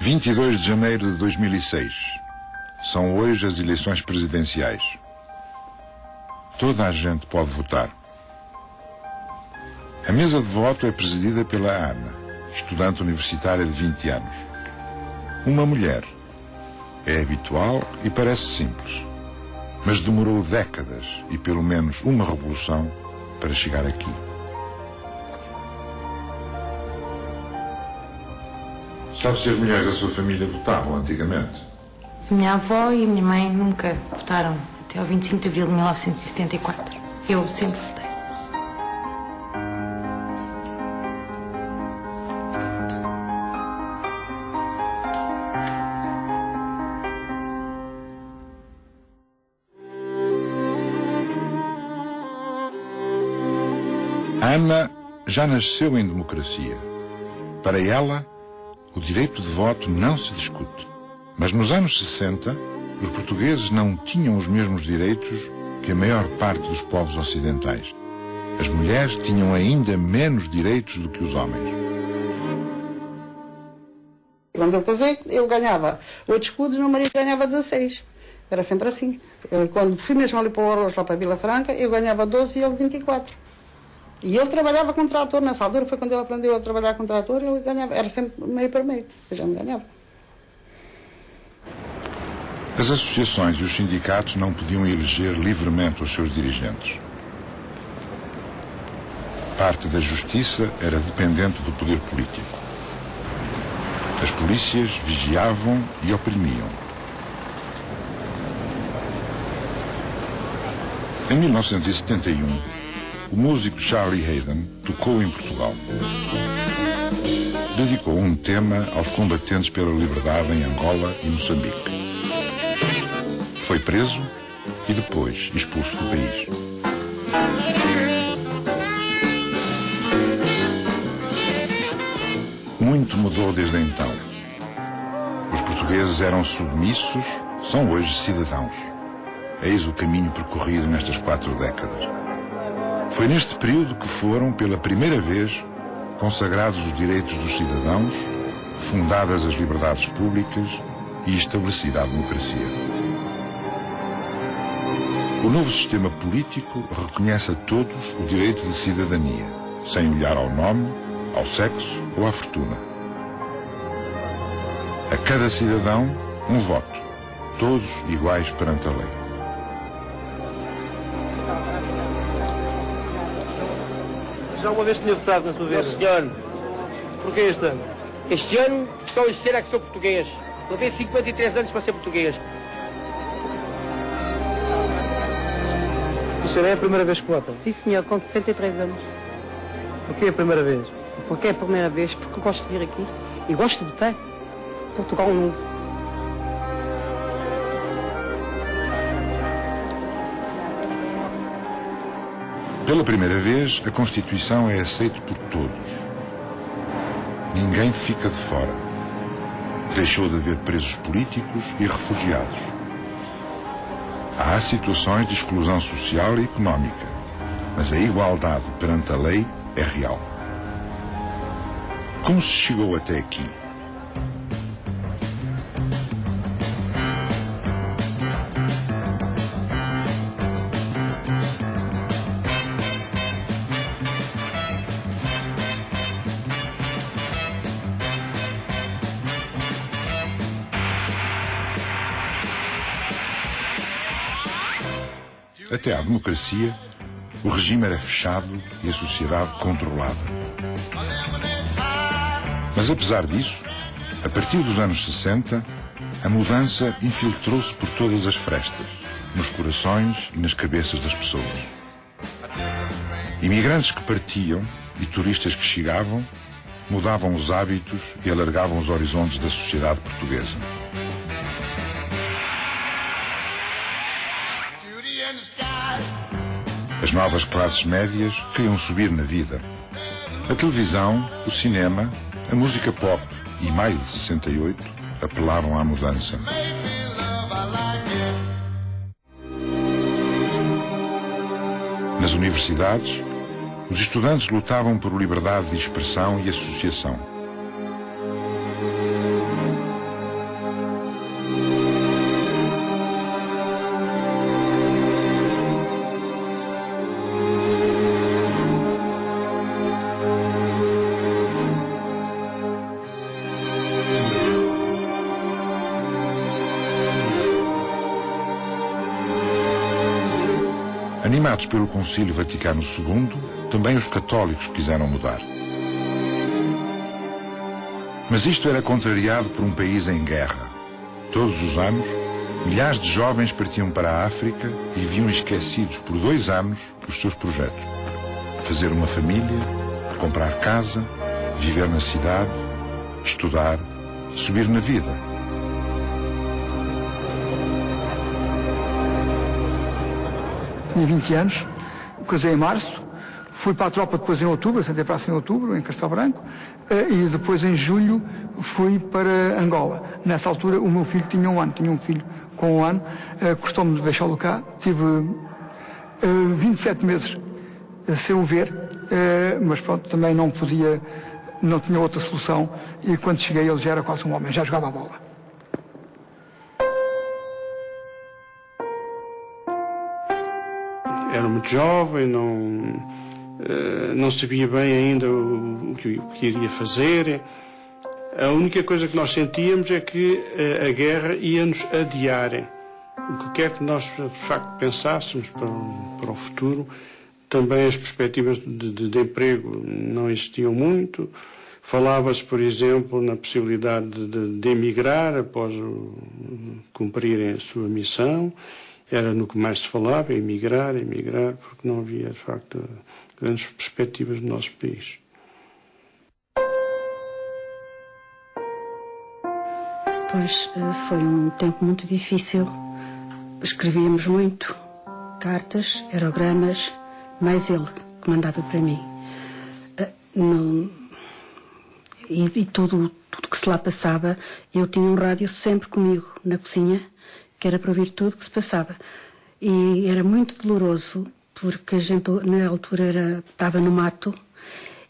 22 de janeiro de 2006. São hoje as eleições presidenciais. Toda a gente pode votar. A mesa de voto é presidida pela Ana, estudante universitária de 20 anos. Uma mulher. É habitual e parece simples. Mas demorou décadas e pelo menos uma revolução para chegar aqui. Sabe se as mulheres da sua família votavam antigamente? Minha avó e minha mãe nunca votaram até ao 25 de abril de 1974. Eu sempre votei. Ana já nasceu em democracia. Para ela, o direito de voto não se discute. Mas nos anos 60, os portugueses não tinham os mesmos direitos que a maior parte dos povos ocidentais. As mulheres tinham ainda menos direitos do que os homens. Quando eu casei, eu ganhava 8 escudos e meu marido ganhava 16. Era sempre assim. Quando fui mesmo ali para o Arroz, lá para a Vila Franca, eu ganhava 12 e ele 24. E ele trabalhava com trator. Nessa altura foi quando ele aprendeu a trabalhar com trator, ele ganhava. Era sempre meio para meio. Eu já me ganhava. As associações e os sindicatos não podiam eleger livremente os seus dirigentes. Parte da justiça era dependente do poder político. As polícias vigiavam e oprimiam. Em 1971, o músico Charlie Haydn tocou em Portugal. Dedicou um tema aos combatentes pela liberdade em Angola e Moçambique. Foi preso e depois expulso do país. Muito mudou desde então. Os portugueses eram submissos, são hoje cidadãos. Eis o caminho percorrido nestas 4 décadas. Foi neste período que foram, pela primeira vez, consagrados os direitos dos cidadãos, fundadas as liberdades públicas e estabelecida a democracia. O novo sistema político reconhece a todos o direito de cidadania, sem olhar ao nome, ao sexo ou à fortuna. A cada cidadão, um voto, todos iguais perante a lei. Já uma vez tinha votado na sua vez? Não, senhor. Porquê este ano? Este ano só existir é que sou português. Eu tenho 53 anos para ser português. O senhor é a primeira vez que vota? Sim, senhor, com 63 anos. Porquê a primeira vez? Porque é a primeira vez, porque eu gosto de vir aqui e gosto de votar. Portugal novo. Pela primeira vez, a Constituição é aceita por todos. Ninguém fica de fora. Deixou de haver presos políticos e refugiados. Há situações de exclusão social e económica, mas a igualdade perante a lei é real. Como se chegou até aqui? Até à democracia, o regime era fechado e a sociedade controlada. Mas apesar disso, a partir dos anos 60, a mudança infiltrou-se por todas as frestas, nos corações e nas cabeças das pessoas. Imigrantes que partiam e turistas que chegavam mudavam os hábitos e alargavam os horizontes da sociedade portuguesa. As novas classes médias queriam subir na vida. A televisão, o cinema, a música pop e maio de 68 apelavam à mudança. Nas universidades, os estudantes lutavam por liberdade de expressão e associação. Animados pelo Concílio Vaticano II, também os católicos quiseram mudar. Mas isto era contrariado por um país em guerra. Todos os anos, milhares de jovens partiam para a África e viam esquecidos por 2 anos os seus projetos. Fazer uma família, comprar casa, viver na cidade, estudar, subir na vida. Tinha 20 anos, casei em março, fui para a tropa depois em outubro, Santa Praça em outubro, em Castelo Branco, e depois em julho fui para Angola. Nessa altura o meu filho tinha 1 ano, tinha um filho com 1 ano, custou-me de deixá-lo cá, tive 27 meses sem o ver, mas pronto, também não podia, não tinha outra solução, e quando cheguei ele já era quase um homem, já jogava a bola. Era muito jovem, não sabia bem ainda o que iria fazer. A única coisa que nós sentíamos é que a guerra ia-nos adiar. O que quer que nós, de facto, pensássemos para o futuro, também as perspectivas de emprego não existiam muito. Falava-se, por exemplo, na possibilidade de emigrar após cumprirem a sua missão. Era no que mais se falava, emigrar, porque não havia, de facto, grandes perspectivas no nosso país. Pois foi um tempo muito difícil. Escrevíamos muito, cartas, aerogramas, mais ele que mandava para mim. E tudo que se lá passava, eu tinha um rádio sempre comigo, na cozinha, que era para ouvir tudo que se passava. E era muito doloroso, porque a gente, na altura, estava no mato,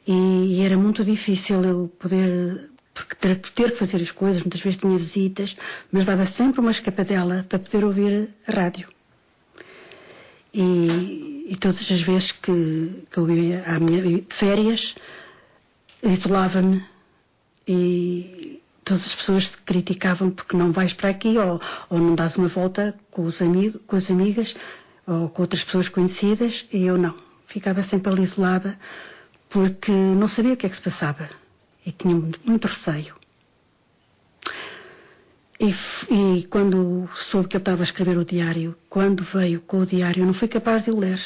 e era muito difícil eu poder, porque ter que fazer as coisas, muitas vezes tinha visitas, mas dava sempre uma escapadela para poder ouvir a rádio. E todas as vezes que eu ia à minha férias, isolava-me, e todas as pessoas te criticavam porque não vais para aqui, ou não dás uma volta com os amigos, com as amigas, ou com outras pessoas conhecidas, e eu não. Ficava sempre ali isolada, porque não sabia o que é que se passava, e tinha muito receio. E quando soube que eu estava a escrever o diário, quando veio com o diário, eu não fui capaz de o ler.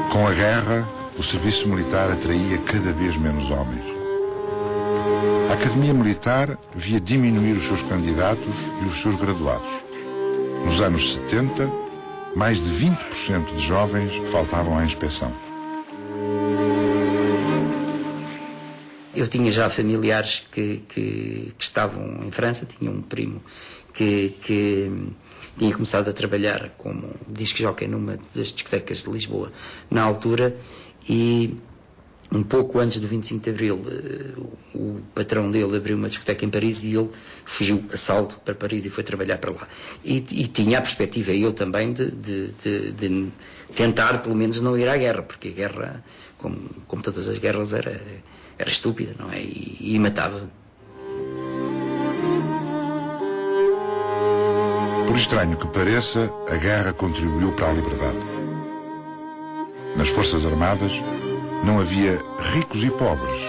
Com a guerra, o serviço militar atraía cada vez menos homens. A Academia Militar via diminuir os seus candidatos e os seus graduados. Nos anos 70, mais de 20% de jovens faltavam à inspeção. Eu tinha já familiares que estavam em França, tinha um primo que tinha começado a trabalhar como disc-jockey numa das discotecas de Lisboa na altura, e um pouco antes do 25 de Abril o patrão dele abriu uma discoteca em Paris e ele fugiu a salto para Paris e foi trabalhar para lá. E tinha a perspectiva, eu também, de tentar pelo menos não ir à guerra, porque a guerra, como todas as guerras, era estúpida, não é? E matava. Por estranho que pareça, a guerra contribuiu para a liberdade. Nas Forças Armadas não havia ricos e pobres,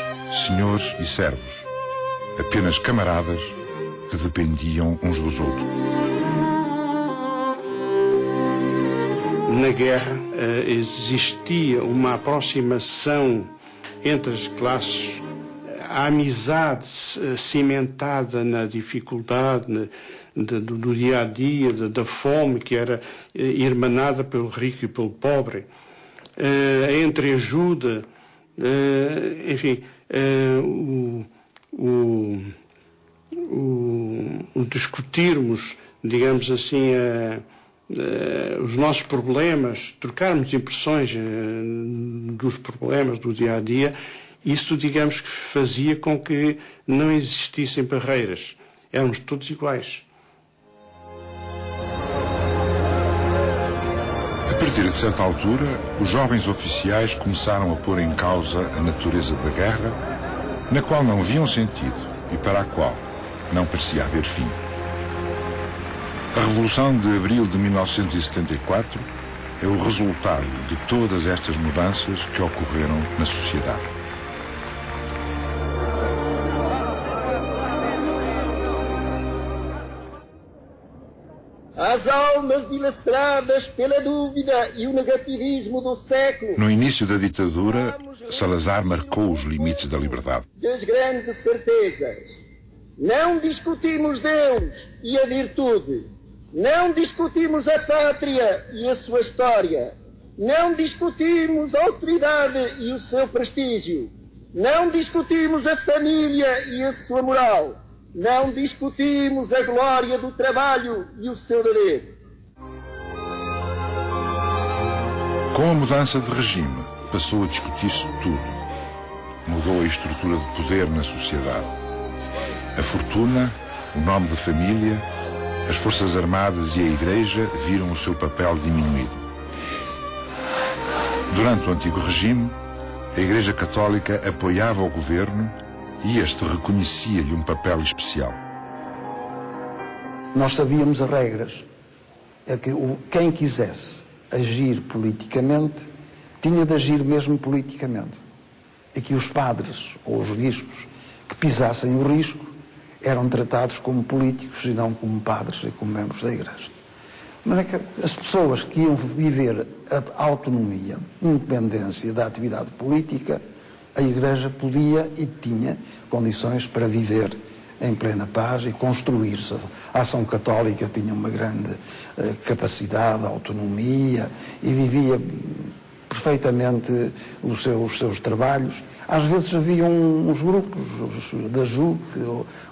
senhores e servos, apenas camaradas que dependiam uns dos outros. Na guerra existia uma aproximação entre as classes, a amizade cimentada na dificuldade do dia a dia, da fome que era irmanada pelo rico e pelo pobre, a entreajuda, enfim, o discutirmos, digamos assim, os nossos problemas, trocarmos impressões dos problemas do dia a dia, isso, digamos, que fazia com que não existissem barreiras. Éramos todos iguais. A partir de certa altura, os jovens oficiais começaram a pôr em causa a natureza da guerra, na qual não viam sentido e para a qual não parecia haver fim. A Revolução de Abril de 1974 é o resultado de todas estas mudanças que ocorreram na sociedade. As almas dilaceradas pela dúvida e o negativismo do século. No início da ditadura, Salazar marcou os limites da liberdade. Das grandes certezas. Não discutimos Deus e a virtude. Não discutimos a pátria e a sua história. Não discutimos a autoridade e o seu prestígio. Não discutimos a família e a sua moral. Não discutimos a glória do trabalho e o seu dever. Com a mudança de regime, passou a discutir-se tudo. Mudou a estrutura de poder na sociedade. A fortuna, o nome de família, as Forças Armadas e a Igreja viram o seu papel diminuído. Durante o antigo regime, a Igreja Católica apoiava o governo e este reconhecia-lhe um papel especial. Nós sabíamos as regras. É que quem quisesse agir politicamente tinha de agir mesmo politicamente. E que os padres ou os bispos que pisassem o risco eram tratados como políticos e não como padres e como membros da Igreja. Mas é que as pessoas que iam viver a autonomia, independência da atividade política, a Igreja podia e tinha condições para viver em plena paz e construir-se. A Ação Católica tinha uma grande capacidade, autonomia e vivia perfeitamente os seus trabalhos. Às vezes havia uns grupos da JUC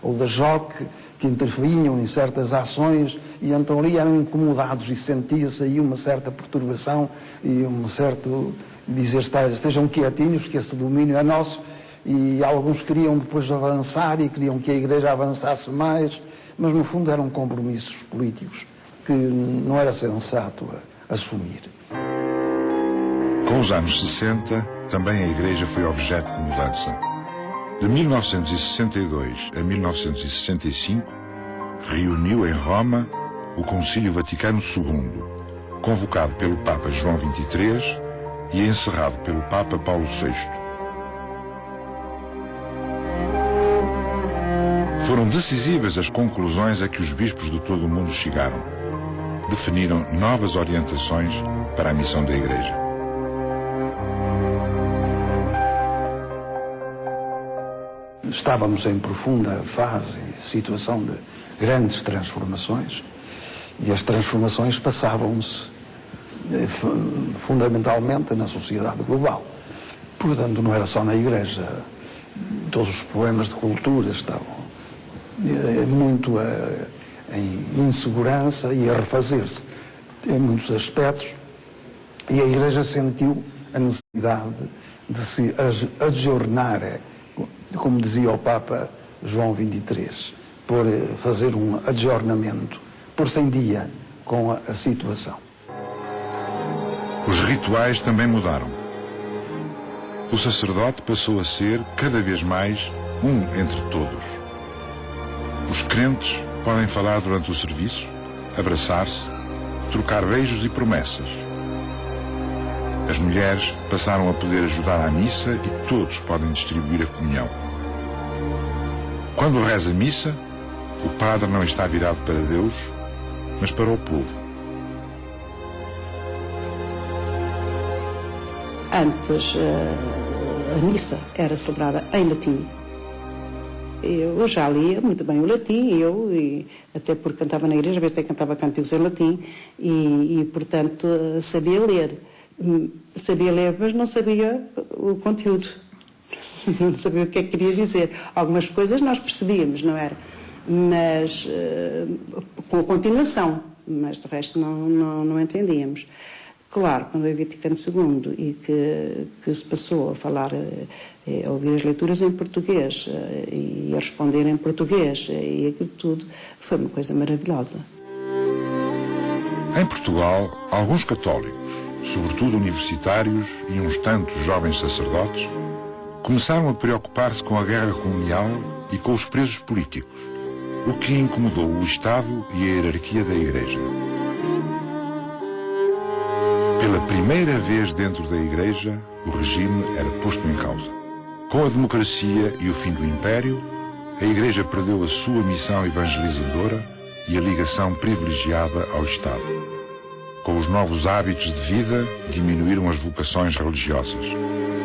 ou da JOC que intervinham em certas ações e então ali eram incomodados e sentia-se aí uma certa perturbação e um certo dizer estejam quietinhos que esse domínio é nosso, e alguns queriam depois avançar e queriam que a Igreja avançasse mais, mas no fundo eram compromissos políticos que não era sensato assumir. Com os anos 60, também a Igreja foi objeto de mudança. De 1962 a 1965, reuniu em Roma o Concílio Vaticano II, convocado pelo Papa João XXIII e encerrado pelo Papa Paulo VI. Foram decisivas as conclusões a que os bispos de todo o mundo chegaram. Definiram novas orientações para a missão da Igreja. Estávamos em profunda fase, situação de grandes transformações, e as transformações passavam-se fundamentalmente na sociedade global. Portanto, não era só na Igreja. Todos os problemas de cultura estavam muito em insegurança e a refazer-se em muitos aspectos, e a Igreja sentiu a necessidade de se adjornar, como dizia o Papa João XXIII, por fazer um adjornamento, pôr-se em dia com a situação. Os rituais também mudaram. O sacerdote passou a ser, cada vez mais, um entre todos. Os crentes podem falar durante o serviço, abraçar-se, trocar beijos e promessas. As mulheres passaram a poder ajudar à missa e todos podem distribuir a comunhão. Quando reza a missa, o padre não está virado para Deus, mas para o povo. Antes, a missa era celebrada em latim. Eu já lia muito bem o latim, e até porque cantava na igreja, às vezes até cantava cânticos em latim, e portanto sabia ler. Sabia ler, mas não sabia o conteúdo. Não sabia o que é que queria dizer. Algumas coisas nós percebíamos, não era? Mas com a continuação, mas de resto não entendíamos. Claro, quando veio Vaticano II e que se passou a falar, a ouvir as leituras em português e a responder em português e aquilo tudo, foi uma coisa maravilhosa. Em Portugal, alguns católicos, sobretudo universitários e uns tantos jovens sacerdotes, começaram a preocupar-se com a guerra colonial e com os presos políticos. o que incomodou o Estado e a hierarquia da Igreja. Pela primeira vez dentro da Igreja, o regime era posto em causa. Com a democracia e o fim do Império, a Igreja perdeu a sua missão evangelizadora e a ligação privilegiada ao Estado. Com os novos hábitos de vida, diminuíram as vocações religiosas.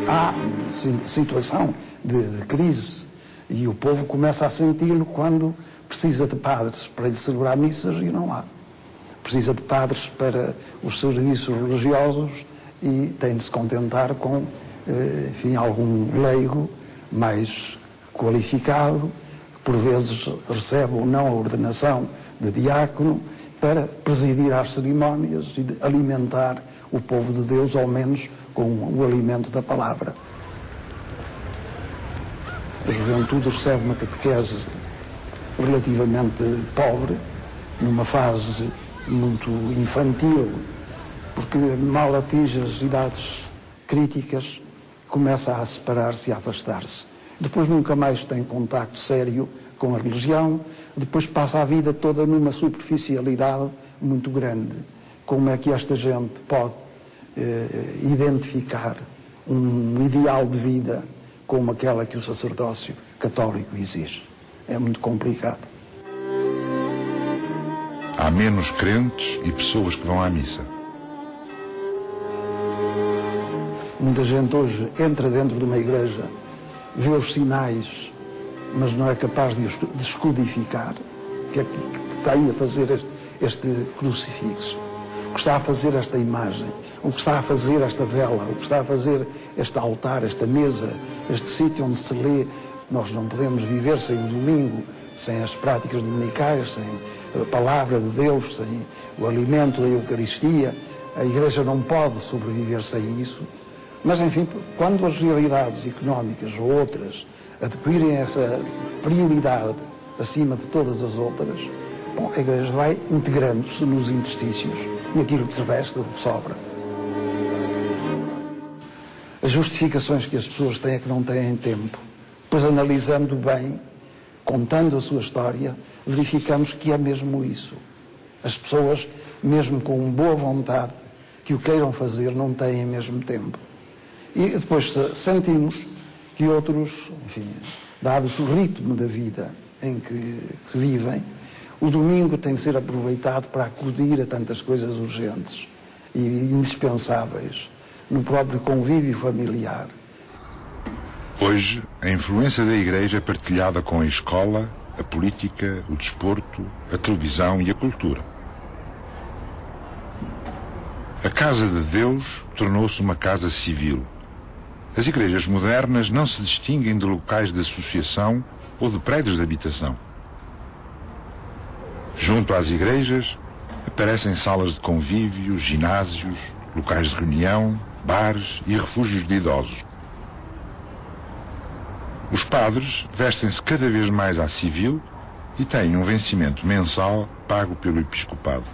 Há situação de crise e o povo começa a senti-lo quando precisa de padres para lhe celebrar missas e não há. Precisa de padres para os serviços religiosos e tem de se contentar com, enfim, algum leigo mais qualificado, que por vezes recebe ou não a ordenação de diácono, para presidir às cerimónias e de alimentar o povo de Deus, ao menos com o alimento da palavra. A juventude recebe uma catequese relativamente pobre, numa fase muito infantil, porque mal atinge as idades críticas, começa a separar-se e a afastar-se. Depois nunca mais tem contacto sério com a religião, depois passa a vida toda numa superficialidade muito grande. Como é que esta gente pode identificar um ideal de vida como aquela que o sacerdócio católico exige? É muito complicado. Há menos crentes e pessoas que vão à missa. Muita gente hoje entra dentro de uma igreja, vê os sinais, mas não é capaz de os descodificar. O que é que está aí a fazer este crucifixo? O que está a fazer esta imagem? O que está a fazer esta vela? O que está a fazer este altar, esta mesa, este sítio onde se lê? Nós não podemos viver sem o domingo, sem as práticas dominicais, sem a palavra de Deus, sem o alimento da Eucaristia. A Igreja não pode sobreviver sem isso. Mas, enfim, quando as realidades económicas ou outras adquirem essa prioridade acima de todas as outras, bom, a Igreja vai integrando-se nos interstícios e aquilo que resta sobra. As justificações que as pessoas têm é que não têm tempo. Pois, analisando bem, contando a sua história, verificamos que é mesmo isso. As pessoas, mesmo com boa vontade, que o queiram fazer, não têm mesmo tempo. E depois sentimos que outros, enfim, dados o ritmo da vida em que vivem, o domingo tem de ser aproveitado para acudir a tantas coisas urgentes e indispensáveis no próprio convívio familiar. Hoje, a influência da Igreja é partilhada com a escola, a política, o desporto, a televisão e a cultura. A Casa de Deus tornou-se uma casa civil. As igrejas modernas não se distinguem de locais de associação ou de prédios de habitação. Junto às igrejas, aparecem salas de convívio, ginásios, locais de reunião, bares e refúgios de idosos. Os padres vestem-se cada vez mais à civil e têm um vencimento mensal pago pelo episcopado.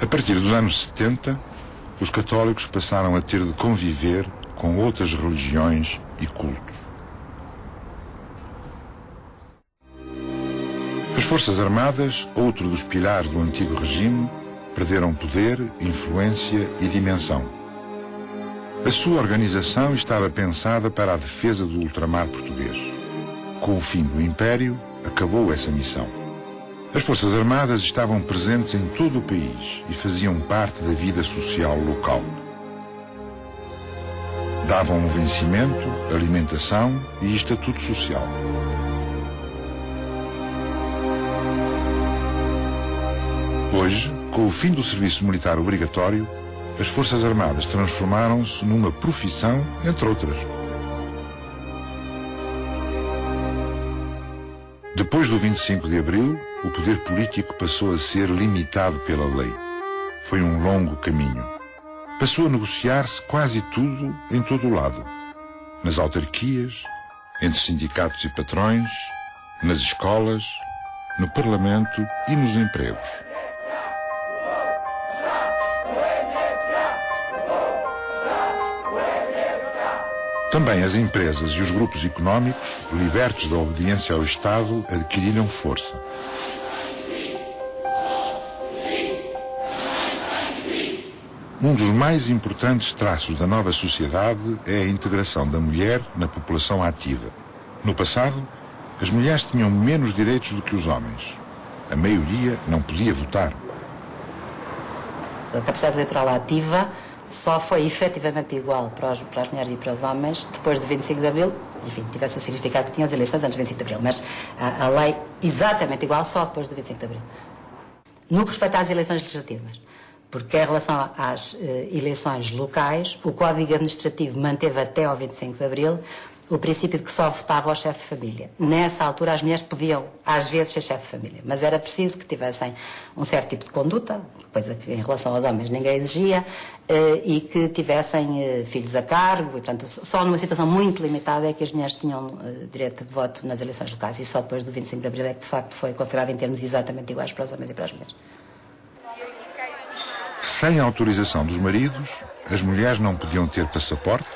A partir dos anos 70, os católicos passaram a ter de conviver com outras religiões e cultos. As Forças Armadas, outro dos pilares do antigo regime, perderam poder, influência e dimensão. A sua organização estava pensada para a defesa do ultramar português. Com o fim do Império, acabou essa missão. As Forças Armadas estavam presentes em todo o país e faziam parte da vida social local. Davam um vencimento, alimentação e estatuto social. Hoje, com o fim do serviço militar obrigatório, as Forças Armadas transformaram-se numa profissão, entre outras. Depois do 25 de Abril, o poder político passou a ser limitado pela lei. Foi um longo caminho. Passou a negociar-se quase tudo em todo o lado. Nas autarquias, entre sindicatos e patrões, nas escolas, no Parlamento e nos empregos. Também as empresas e os grupos económicos, libertos da obediência ao Estado, adquiriram força. Um dos mais importantes traços da nova sociedade é a integração da mulher na população ativa. No passado, as mulheres tinham menos direitos do que os homens. A maioria não podia votar. A capacidade eleitoral ativa só foi efetivamente igual para as mulheres e para os homens depois de 25 de Abril, enfim, tivesse o significado que tinham as eleições antes de 25 de Abril, mas a lei exatamente igual só depois de 25 de Abril. No que respeita às eleições legislativas, porque em relação às eleições locais, o Código Administrativo manteve até ao 25 de Abril o princípio de que só votava o chefe de família. Nessa altura as mulheres podiam, às vezes, ser chefe de família, mas era preciso que tivessem um certo tipo de conduta, coisa que em relação aos homens ninguém exigia, e que tivessem filhos a cargo, e portanto só numa situação muito limitada é que as mulheres tinham direito de voto nas eleições locais, e só depois do 25 de Abril é que de facto foi considerado em termos exatamente iguais para os homens e para as mulheres. Sem autorização dos maridos, as mulheres não podiam ter passaporte,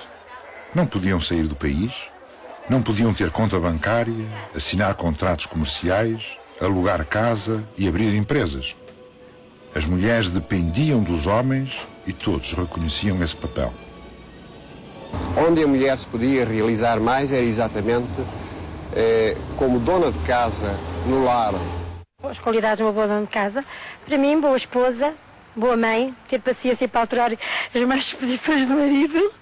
não podiam sair do país, não podiam ter conta bancária, assinar contratos comerciais, alugar casa e abrir empresas. As mulheres dependiam dos homens e todos reconheciam esse papel. Onde a mulher se podia realizar mais era exatamente como dona de casa no lar. As qualidades de uma boa dona de casa, para mim, boa esposa, boa mãe, ter paciência para alterar as más disposições do marido,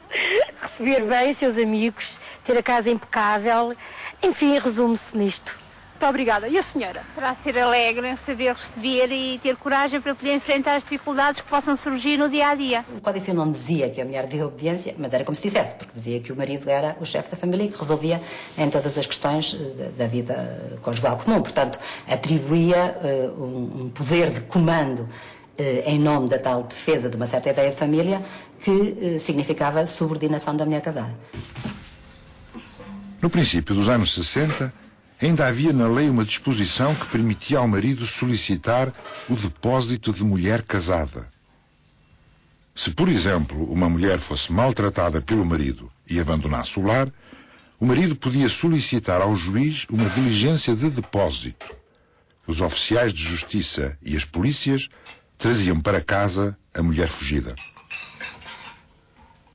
receber bem os seus amigos, ter a casa impecável, enfim, resume-se nisto. Muito obrigada. E a senhora? Será ser alegre, saber receber e ter coragem para poder enfrentar as dificuldades que possam surgir no dia-a-dia. O Código Civil não dizia que a mulher devia obediência, mas era como se dissesse, porque dizia que o marido era o chefe da família e que resolvia em todas as questões da vida conjugal comum. Portanto, atribuía um poder de comando em nome da tal defesa de uma certa ideia de família que significava subordinação da mulher casada. No princípio dos anos 60, ainda havia na lei uma disposição que permitia ao marido solicitar o depósito de mulher casada. Se, por exemplo, uma mulher fosse maltratada pelo marido e abandonasse o lar, o marido podia solicitar ao juiz uma diligência de depósito. Os oficiais de justiça e as polícias traziam para casa a mulher fugida.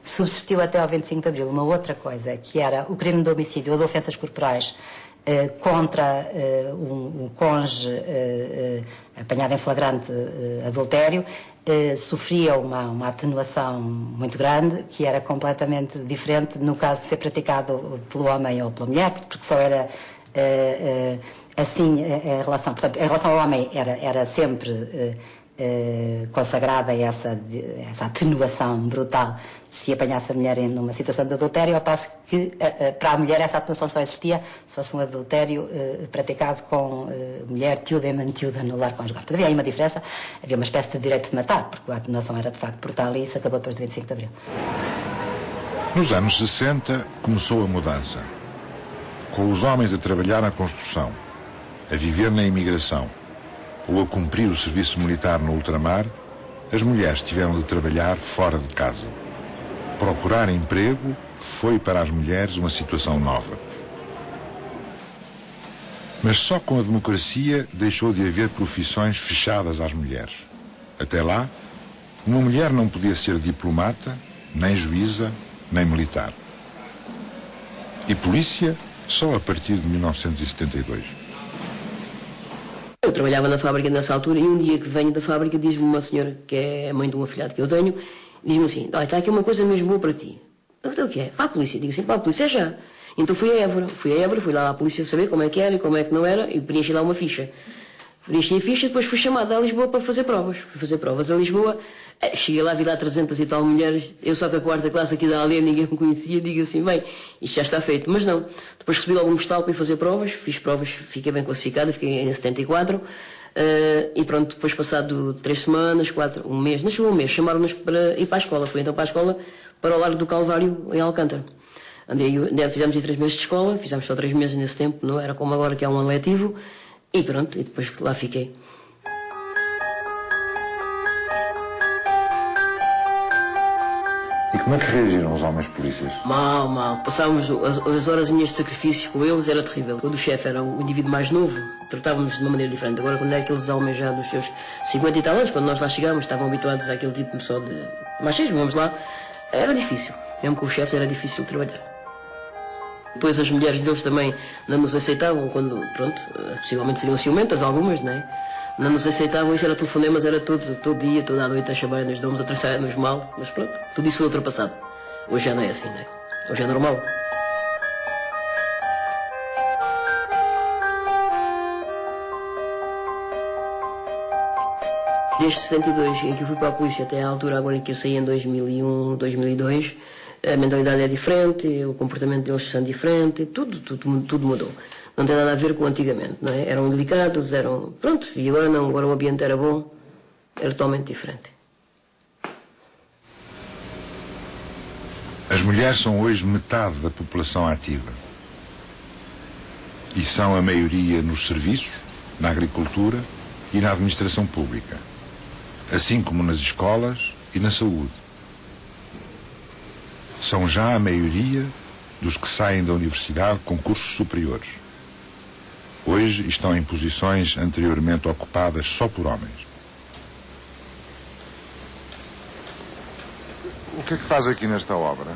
Subsistiu até ao 25 de Abril uma outra coisa, que era o crime de homicídio ou de ofensas corporais contra um cônjuge apanhado em flagrante adultério, sofria uma atenuação muito grande, que era completamente diferente no caso de ser praticado pelo homem ou pela mulher, porque só era assim em relação... Portanto, em relação ao homem era sempre... consagrada essa atenuação brutal se apanhasse a mulher numa situação de adultério, ao passo que para a mulher essa atenuação só existia se fosse um adultério praticado com mulher tiúda e mantiúda no lar conjugal. Portanto, havia aí uma diferença, havia uma espécie de direito de matar, porque a atenuação era de facto brutal e isso acabou depois do 25 de Abril. Nos anos 60 começou a mudança, com os homens a trabalhar na construção, a viver na imigração ou a cumprir o serviço militar no ultramar, as mulheres tiveram de trabalhar fora de casa. Procurar emprego foi para as mulheres uma situação nova. Mas só com a democracia deixou de haver profissões fechadas às mulheres. Até lá, uma mulher não podia ser diplomata, nem juíza, nem militar. E polícia só a partir de 1972. Eu trabalhava na fábrica nessa altura e um dia que venho da fábrica diz-me uma senhora, que é a mãe de um afilhado que eu tenho, diz-me assim, está aqui uma coisa mesmo boa para ti. Eu falei, o que é? Para a polícia. Digo assim, para a polícia já. Então fui a Évora, fui lá à polícia saber como é que era e como é que não era e preenchi lá uma ficha. Preenchi a ficha e depois fui chamada a Lisboa para fazer provas. Fui fazer provas a Lisboa, cheguei lá, vi lá 300 e tal mulheres, eu só que a quarta classe aqui da aldeia, ninguém me conhecia, digo assim, bem, isto já está feito. Mas não, depois recebi logo um postal para ir fazer provas, fiz provas, fiquei bem classificada, fiquei em 74, e pronto, depois passado 3 semanas, 4, um mês, não chegou um mês, chamaram-nos para ir para a escola, fui então para a escola, para o Largo do Calvário, em Alcântara. Fizemos 3 meses de escola, fizemos só 3 meses nesse tempo, não era como agora que é um ano letivo, e pronto, e depois lá fiquei. E como é que reagiram os homens polícias? Mal, mal. Passávamos as horazinhas de sacrifício com eles, era terrível. Quando o chefe era um indivíduo mais novo, tratávamos de uma maneira diferente. Agora, quando é aqueles homens já dos seus 50 e tal anos, quando nós lá chegámos, estavam habituados àquele tipo só de machismo, vamos lá, era difícil. Mesmo com os chefes era difícil de trabalhar. Depois as mulheres deles também não nos aceitavam quando, pronto, possivelmente seriam ciumentas algumas, não é? Não nos aceitavam, isso era telefonemas, era todo dia, toda a noite a chamar-nos, damos a tratar-nos mal, mas pronto, tudo isso foi ultrapassado. Hoje já não é assim, não é? Hoje é normal. Desde 72, em que eu fui para a polícia, até à altura agora em que eu saí em 2001, 2002, a mentalidade é diferente, o comportamento deles são diferente, tudo mudou. Não tem nada a ver com antigamente, não é? Eram delicados, eram... Pronto, e agora não, agora o ambiente era bom, era totalmente diferente. As mulheres são hoje metade da população ativa. E são a maioria nos serviços, na agricultura e na administração pública. Assim como nas escolas e na saúde. São já a maioria dos que saem da universidade com cursos superiores. Hoje estão em posições anteriormente ocupadas só por homens. O que é que faz aqui nesta obra?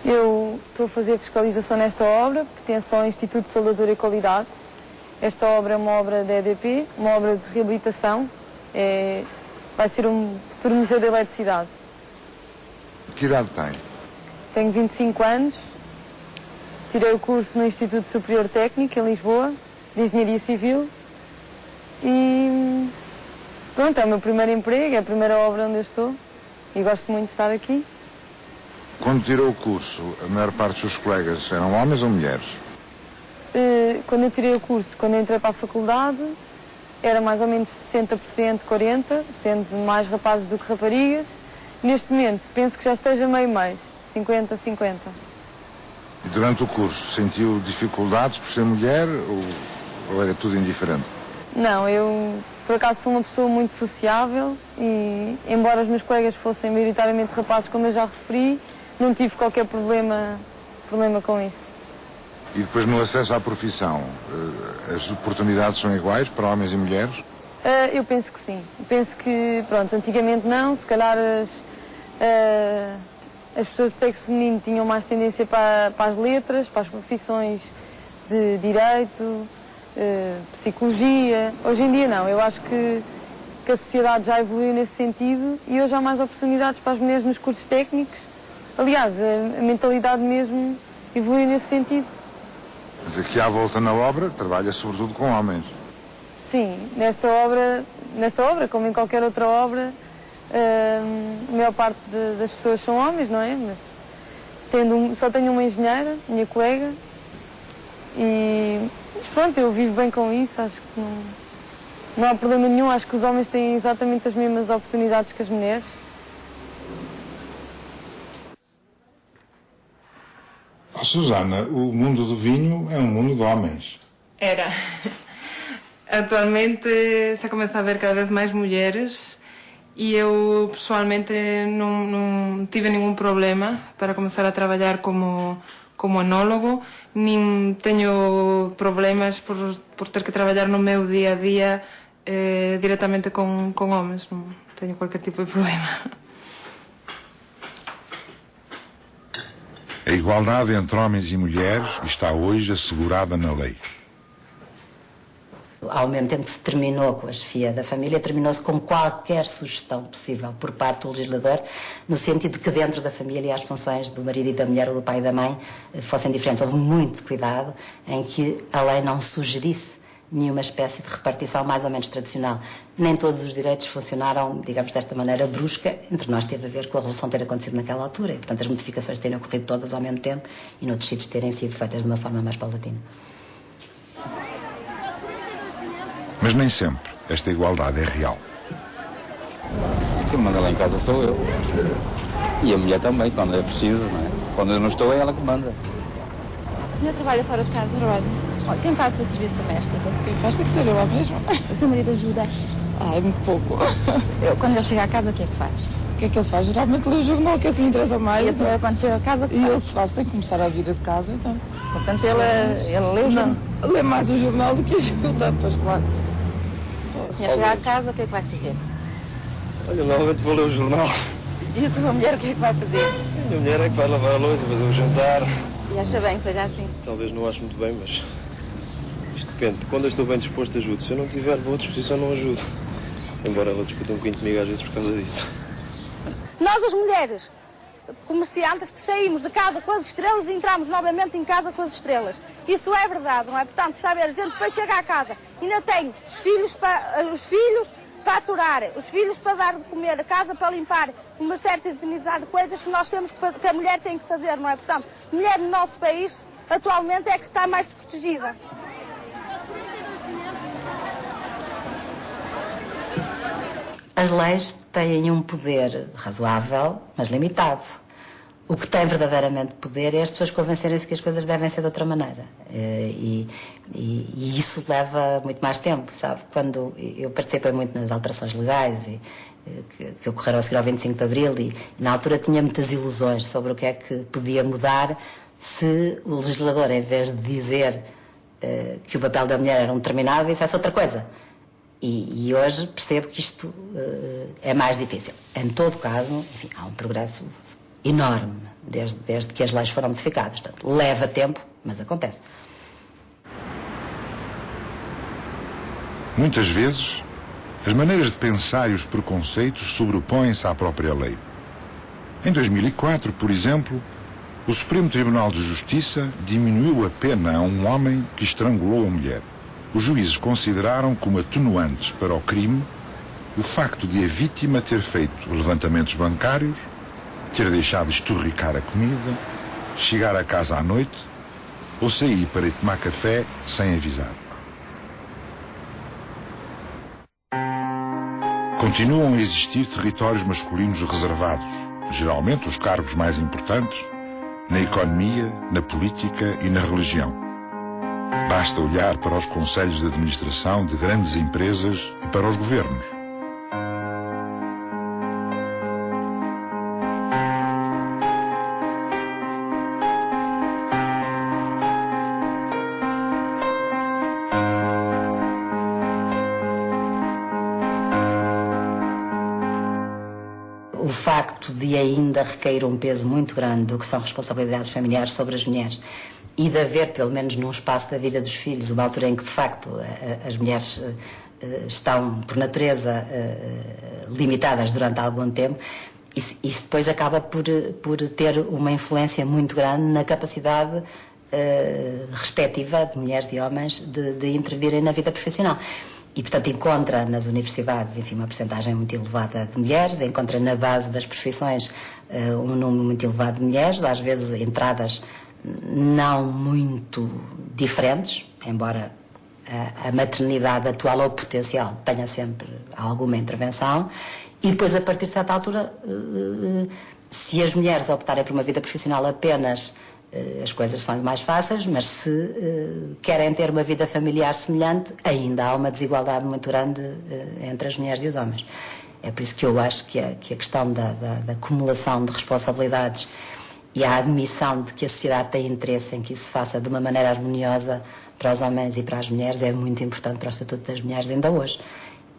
Eu estou a fazer fiscalização nesta obra, pertence ao Instituto de Saúde e Qualidade. Esta obra é uma obra da EDP, uma obra de reabilitação. Vai ser um futuro museu da eletricidade. Que idade tem? Tenho 25 anos, tirei o curso no Instituto Superior Técnico, em Lisboa, de Engenharia Civil. E pronto, é o meu primeiro emprego, é a primeira obra onde eu estou e gosto muito de estar aqui. Quando tirou o curso, a maior parte dos seus colegas eram homens ou mulheres? Quando eu tirei o curso, quando eu entrei para a faculdade, era mais ou menos 60%, 40%, sendo mais rapazes do que raparigas. Neste momento, penso que já esteja meio-meio, 50-50. E durante o curso, sentiu dificuldades por ser mulher ou era tudo indiferente? Não, eu por acaso sou uma pessoa muito sociável e, embora os meus colegas fossem maioritariamente rapazes, como eu já referi, não tive qualquer problema com isso. E depois no acesso à profissão, as oportunidades são iguais para homens e mulheres? Eu penso que sim. Penso que, pronto, antigamente não, se calhar as pessoas de sexo feminino tinham mais tendência para as letras, para as profissões de direito, psicologia. Hoje em dia não, eu acho que a sociedade já evoluiu nesse sentido e hoje há mais oportunidades para as mulheres nos cursos técnicos. Aliás, a mentalidade mesmo evoluiu nesse sentido. Mas aqui à volta na obra, trabalha sobretudo com homens. Sim, nesta obra, como em qualquer outra obra, a maior parte das pessoas são homens, não é? Mas só tenho uma engenheira, minha colega, mas pronto, eu vivo bem com isso, acho que não há problema nenhum, acho que os homens têm exatamente as mesmas oportunidades que as mulheres. Oh, Susana, o mundo do vinho é um mundo de homens. Era. Atualmente se começa a ver cada vez mais mulheres e eu pessoalmente não tive nenhum problema para começar a trabalhar como enólogo, nem tenho problemas por ter que trabalhar no meu dia a dia diretamente com homens, não tenho qualquer tipo de problema. A igualdade entre homens e mulheres está hoje assegurada na lei. Ao mesmo tempo que se terminou com a chefia da família, terminou-se com qualquer sugestão possível por parte do legislador, no sentido de que dentro da família as funções do marido e da mulher ou do pai e da mãe fossem diferentes. Houve muito cuidado em que a lei não sugerisse nenhuma espécie de repartição mais ou menos tradicional. Nem todos os direitos funcionaram, digamos, desta maneira brusca. Entre nós teve a ver com a revolução ter acontecido naquela altura e, portanto, as modificações terem ocorrido todas ao mesmo tempo e noutros sítios terem sido feitas de uma forma mais paulatina. Mas nem sempre esta igualdade é real. Quem manda lá em casa sou eu. E a mulher também, quando é preciso, não é? Quando eu não estou, é ela que manda. O senhor trabalha fora de casa? Trabalho. Quem faz o seu serviço doméstico? Quem faz tem que ser eu lá mesmo. O seu marido ajuda? É muito pouco. Quando ele chega à casa, o que é que faz? O que é que ele faz? Geralmente lê o jornal, que é o que lhe interessa mais. E a senhora, quando chega a casa, E eu o que faço? Tenho que começar a vida de casa, então. Portanto, ele lê o jornal? Lê mais o jornal do que ajuda, pois claro. A senhora chegar a casa, o que é que vai fazer? Olha, normalmente vou ler o jornal. E a sua mulher, o que é que vai fazer? A minha mulher é que vai lavar a louça, fazer o jantar. E acha bem que seja assim? Talvez não ache muito bem, mas isto depende. Quando eu estou bem disposto, ajudo. Se eu não tiver boa disposição, não ajudo. Embora ela discute um bocadinho comigo às vezes por causa disso. Nós, as mulheres comerciantes, que saímos de casa com as estrelas e entramos novamente em casa com as estrelas. Isso é verdade, não é? Portanto, está a ver, a gente depois chega à casa, ainda tem os filhos para aturar, os filhos para dar de comer, a casa para limpar, uma certa infinidade de coisas que nós temos que fazer, que a mulher tem que fazer, não é? Portanto, a mulher no nosso país, atualmente, é que está mais desprotegida. As leis têm um poder razoável, mas limitado. O que tem verdadeiramente poder é as pessoas convencerem-se que as coisas devem ser de outra maneira. E isso leva muito mais tempo, sabe? Quando eu participei muito nas alterações legais que ocorreram a seguir ao 25 de Abril e na altura tinha muitas ilusões sobre o que é que podia mudar se o legislador, em vez de dizer que o papel da mulher era um determinado, dissesse outra coisa. E hoje percebo que isto é mais difícil. Em todo caso, enfim, há um progresso enorme desde que as leis foram modificadas. Portanto, leva tempo, mas acontece. Muitas vezes, as maneiras de pensar e os preconceitos sobrepõem-se à própria lei. Em 2004, por exemplo, o Supremo Tribunal de Justiça diminuiu a pena a um homem que estrangulou a mulher. Os juízes consideraram como atenuantes para o crime o facto de a vítima ter feito levantamentos bancários, ter deixado esturricar a comida, chegar a casa à noite ou sair para ir tomar café sem avisar. Continuam a existir territórios masculinos reservados, geralmente os cargos mais importantes, na economia, na política e na religião. Basta olhar para os conselhos de administração de grandes empresas e para os governos. O facto de ainda recair um peso muito grande do que são responsabilidades familiares sobre as mulheres e de haver, pelo menos num espaço da vida dos filhos, uma altura em que, de facto, as mulheres estão, por natureza, limitadas durante algum tempo, isso depois acaba por ter uma influência muito grande na capacidade respectiva de mulheres e homens de intervirem na vida profissional. E, portanto, encontra nas universidades, enfim, uma percentagem muito elevada de mulheres, encontra na base das profissões um número muito elevado de mulheres, às vezes entradas não muito diferentes, embora a maternidade atual ou potencial tenha sempre alguma intervenção, e depois, a partir de certa altura, se as mulheres optarem por uma vida profissional apenas, as coisas são mais fáceis, mas se querem ter uma vida familiar semelhante, ainda há uma desigualdade muito grande entre as mulheres e os homens. É por isso que eu acho que a questão da acumulação de responsabilidades e a admissão de que a sociedade tem interesse em que isso se faça de uma maneira harmoniosa para os homens e para as mulheres é muito importante para o Estatuto das Mulheres ainda hoje.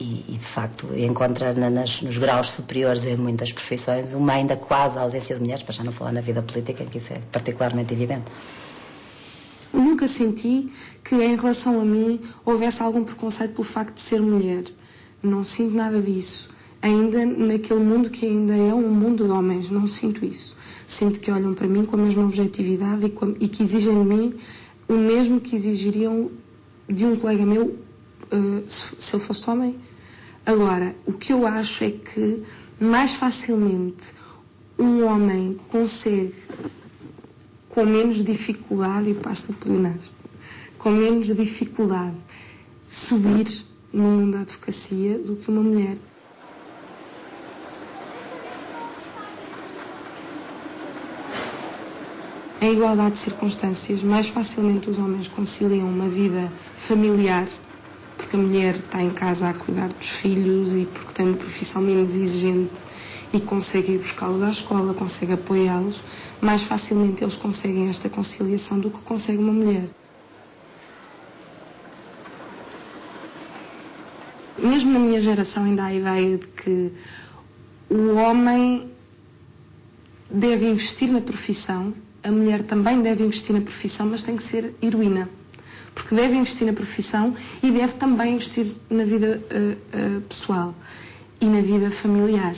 E de facto, encontra nos graus superiores em muitas profissões uma ainda quase ausência de mulheres, para já não falar na vida política, em que isso é particularmente evidente. Eu nunca senti que, em relação a mim, houvesse algum preconceito pelo facto de ser mulher. Não sinto nada disso. Ainda naquele mundo que ainda é um mundo de homens, não sinto isso. Sinto que olham para mim com a mesma objetividade e que exigem de mim o mesmo que exigiriam de um colega meu se ele fosse homem. Agora, o que eu acho é que mais facilmente um homem consegue, com menos dificuldade, e passo o pleonasmo, com menos dificuldade, subir no mundo da advocacia do que uma mulher. Em igualdade de circunstâncias, mais facilmente os homens conciliam uma vida familiar, porque a mulher está em casa a cuidar dos filhos e porque tem uma profissão menos exigente e consegue ir buscá-los à escola, consegue apoiá-los, mais facilmente eles conseguem esta conciliação do que consegue uma mulher. Mesmo na minha geração ainda há a ideia de que o homem deve investir na profissão, a mulher também deve investir na profissão, mas tem que ser heroína. Porque deve investir na profissão e deve também investir na vida pessoal e na vida familiar.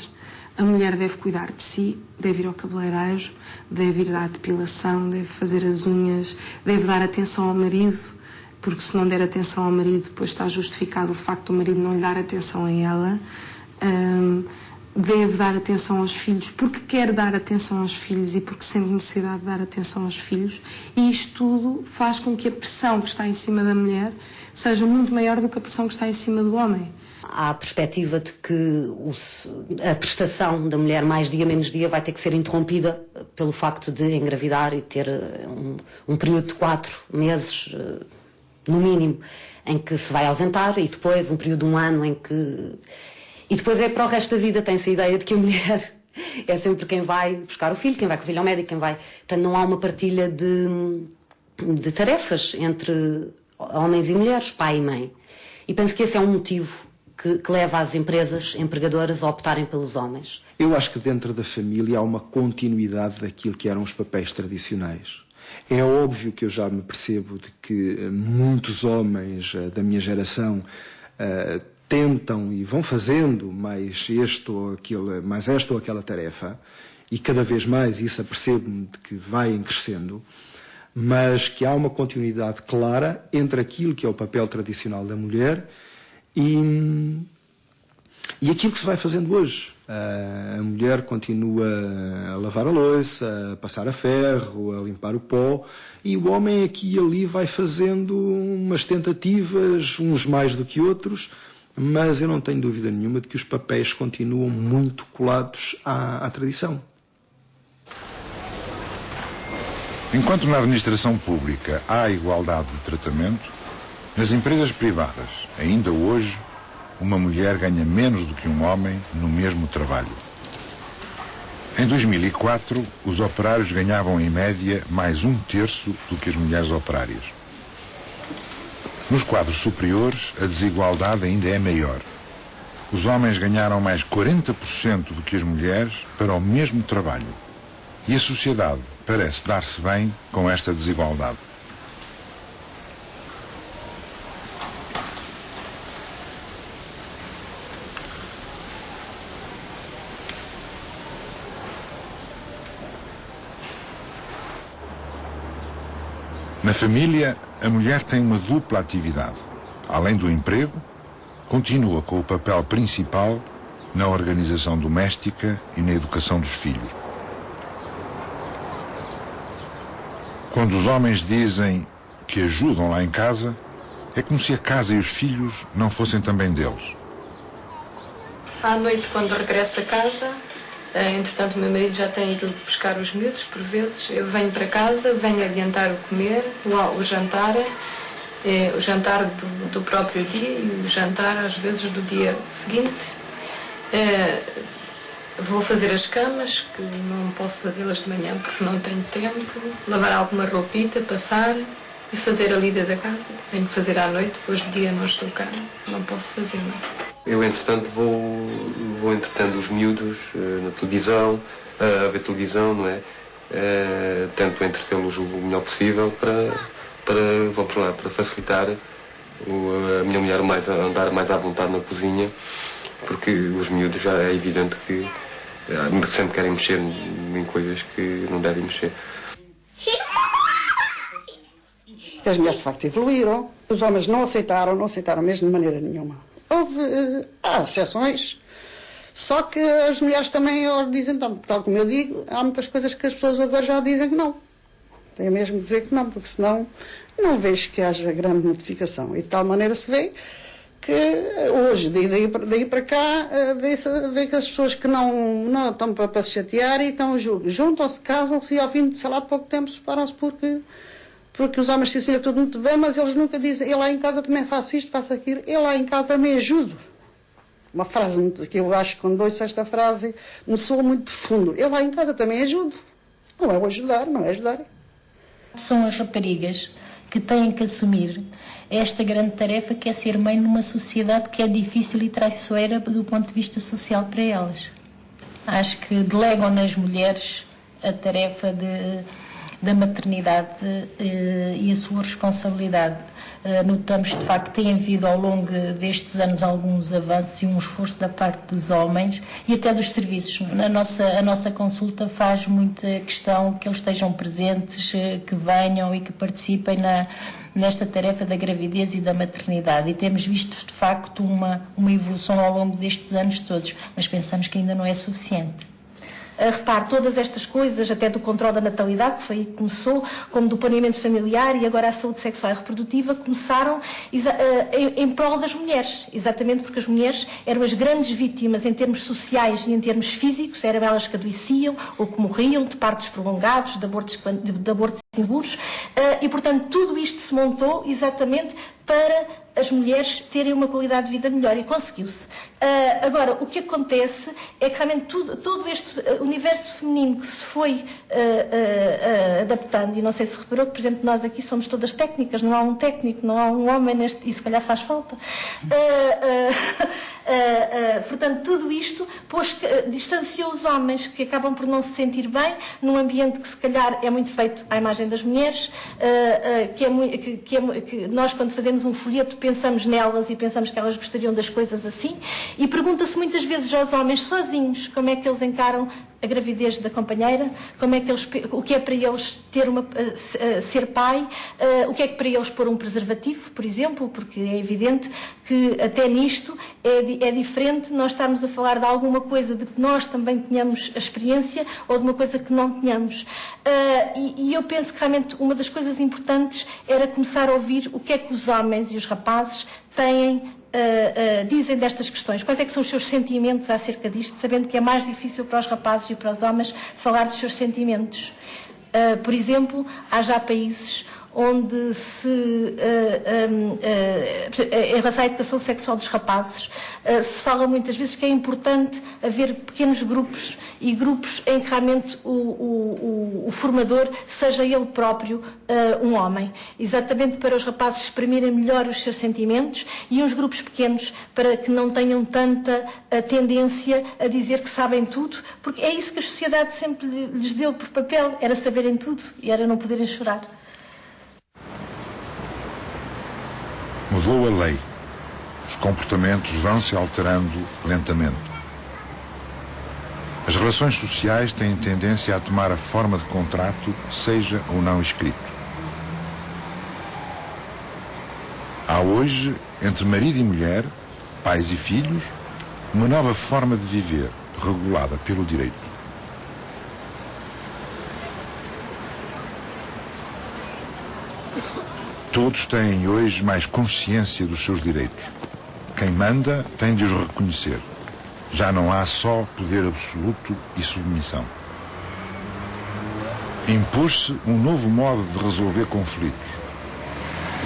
A mulher deve cuidar de si, deve ir ao cabeleireiro, deve ir dar depilação, deve fazer as unhas, deve dar atenção ao marido, porque se não der atenção ao marido, depois está justificado o facto do marido não lhe dar atenção a ela. Deve dar atenção aos filhos porque quer dar atenção aos filhos e porque sente necessidade de dar atenção aos filhos. E isto tudo faz com que a pressão que está em cima da mulher seja muito maior do que a pressão que está em cima do homem. Há a perspectiva de que a prestação da mulher mais dia menos dia vai ter que ser interrompida pelo facto de engravidar e ter um período de 4 meses, no mínimo, em que se vai ausentar e depois um período de 1 ano em que... E depois é para o resto da vida, tem-se a ideia de que a mulher é sempre quem vai buscar o filho, quem vai com o filho ao médico, quem vai... Portanto, não há uma partilha de tarefas entre homens e mulheres, pai e mãe. E penso que esse é um motivo que leva as empresas empregadoras a optarem pelos homens. Eu acho que dentro da família há uma continuidade daquilo que eram os papéis tradicionais. É óbvio que eu já me percebo de que muitos homens da minha geração tentam e vão fazendo mais esta ou aquela tarefa, e cada vez mais isso apercebo-me de que vai crescendo, mas que há uma continuidade clara entre aquilo que é o papel tradicional da mulher e aquilo que se vai fazendo hoje. A mulher continua a lavar a louça, a passar a ferro, a limpar o pó, e o homem aqui e ali vai fazendo umas tentativas, uns mais do que outros, mas eu não tenho dúvida nenhuma de que os papéis continuam muito colados à tradição. Enquanto na administração pública há igualdade de tratamento, nas empresas privadas, ainda hoje, uma mulher ganha menos do que um homem no mesmo trabalho. Em 2004, os operários ganhavam em média mais 1/3 do que as mulheres operárias. Nos quadros superiores, a desigualdade ainda é maior. Os homens ganharam mais 40% do que as mulheres para o mesmo trabalho. E a sociedade parece dar-se bem com esta desigualdade. Na família, a mulher tem uma dupla atividade. Além do emprego, continua com o papel principal na organização doméstica e na educação dos filhos. Quando os homens dizem que ajudam lá em casa, é como se a casa e os filhos não fossem também deles. À noite, quando regresso a casa, entretanto, o meu marido já tem ido buscar os miúdos, por vezes. Eu venho para casa, venho adiantar o comer, o jantar do próprio dia e o jantar, às vezes, do dia seguinte. Vou fazer as camas, que não posso fazê-las de manhã porque não tenho tempo. Lavar alguma roupita, passar e fazer a lida da casa. Tenho que fazer à noite, depois de dia não estou cá, não posso fazer, não. Eu, entretanto, vou entretendo os miúdos na televisão, a ver televisão, não é? Tento entretê-los o melhor possível para facilitar a minha mulher andar mais à vontade na cozinha, porque os miúdos já é evidente que sempre querem mexer em coisas que não devem mexer. As mulheres de facto evoluíram, os homens não aceitaram mesmo de maneira nenhuma. Há exceções, só que as mulheres também dizem, tal como eu digo, há muitas coisas que as pessoas agora já dizem que não. Tem mesmo que dizer que não, porque senão não vejo que haja grande modificação. E de tal maneira se vê que hoje, daí para cá, vê que as pessoas que não estão para se chatear e estão juntam-se, casam-se e ao fim de, sei lá, pouco tempo separam-se porque os homens dizem tudo muito bem, mas eles nunca dizem, eu lá em casa também faço isto, faço aquilo, eu lá em casa também ajudo. uma frase que eu acho que quando ouço esta frase me soa muito profundo. Eu lá em casa também ajudo. Não é o ajudar, não é ajudar. São as raparigas que têm que assumir esta grande tarefa que é ser mãe numa sociedade que é difícil e traiçoeira do ponto de vista social para elas. Acho que delegam nas mulheres a tarefa da maternidade e a sua responsabilidade. Notamos, de facto, que tem havido ao longo destes anos alguns avanços e um esforço da parte dos homens e até dos serviços. A nossa consulta faz muita questão que eles estejam presentes, que venham e que participem nesta tarefa da gravidez e da maternidade. E temos visto, de facto, uma evolução ao longo destes anos todos, mas pensamos que ainda não é suficiente. Repare, todas estas coisas, até do controle da natalidade, que foi aí que começou, como do planeamento familiar e agora a saúde sexual e reprodutiva, começaram em prol das mulheres, exatamente porque as mulheres eram as grandes vítimas em termos sociais e em termos físicos, eram elas que adoeciam ou que morriam de partos prolongados, de abortos inseguros, e portanto tudo isto se montou exatamente para as mulheres terem uma qualidade de vida melhor e conseguiu-se. Agora, o que acontece é que realmente todo este universo feminino que se foi adaptando, e não sei se reparou que, por exemplo, nós aqui somos todas técnicas, não há um técnico, não há um homem neste, e se calhar faz falta. Portanto, tudo isto distanciou os homens que acabam por não se sentir bem num ambiente que se calhar é muito feito à imagem das mulheres, que nós quando fazemos um folheto pensamos nelas e pensamos que elas gostariam das coisas assim, e pergunta-se muitas vezes aos homens sozinhos como é que eles encaram a gravidez da companheira, o que é para eles ser pai, o que é que para eles pôr um preservativo, por exemplo, porque é evidente que até nisto é diferente nós estarmos a falar de alguma coisa de que nós também tenhamos a experiência ou de uma coisa que não tenhamos. E eu penso que realmente uma das coisas importantes era começar a ouvir o que é que os homens e os rapazes dizem destas questões, quais é que são os seus sentimentos acerca disto, sabendo que é mais difícil para os rapazes e para os homens falar dos seus sentimentos. Por exemplo, há já países onde em relação à educação sexual dos rapazes, se fala muitas vezes que é importante haver pequenos grupos e grupos em que realmente o formador seja ele próprio um homem, exatamente para os rapazes exprimirem melhor os seus sentimentos, e uns grupos pequenos para que não tenham tanta tendência a dizer que sabem tudo, porque é isso que a sociedade sempre lhes deu por papel, era saberem tudo e era não poderem chorar. Mudou a lei. Os comportamentos vão se alterando lentamente. As relações sociais têm tendência a tomar a forma de contrato, seja ou não escrito. Há hoje, entre marido e mulher, pais e filhos, uma nova forma de viver, regulada pelo direito. Todos têm hoje mais consciência dos seus direitos. Quem manda tem de os reconhecer. Já não há só poder absoluto e submissão. Impôs-se um novo modo de resolver conflitos,